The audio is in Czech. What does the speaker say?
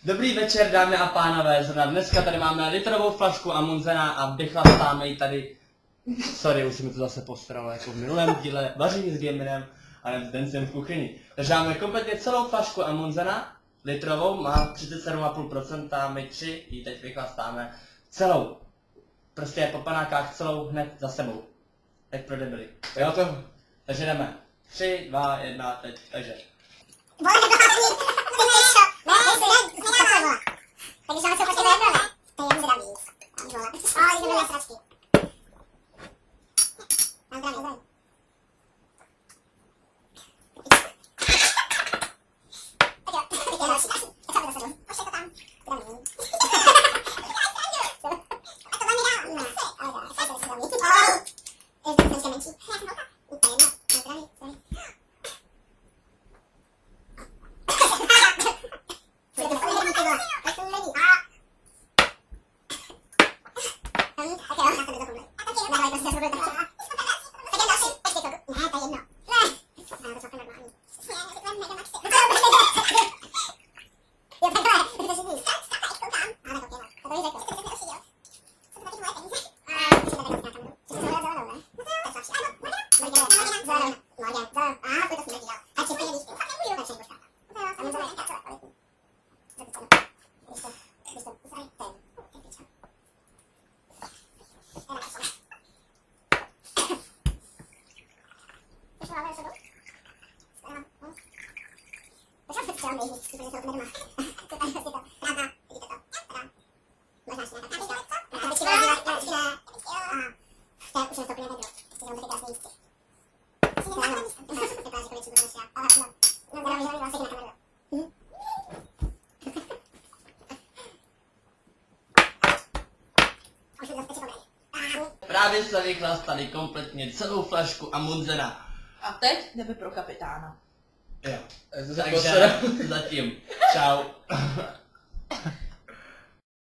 Dobrý večer, dámy a pánové, zrovna dneska tady máme litrovou flašku Amundsena a vychlastáme ji tady. Sorry, už se mi to zase postaralo jako v minulém díle, vaření s Gaminem a ten jsem v kuchyni. Takže máme kompletně celou flašku Amundsena, litrovou, má 37,5%, my 3 ji teď vychlastáme celou. Prostě po panákách celou hned za sebou. Teď pro debily. Jo to? Takže jdeme. 3, 2, 1, teď, takže. Právě se vychlastali kompletně celou flašku Amundsena. A teď jdeme pro kapitána. Jo. Takže zatím. Čau.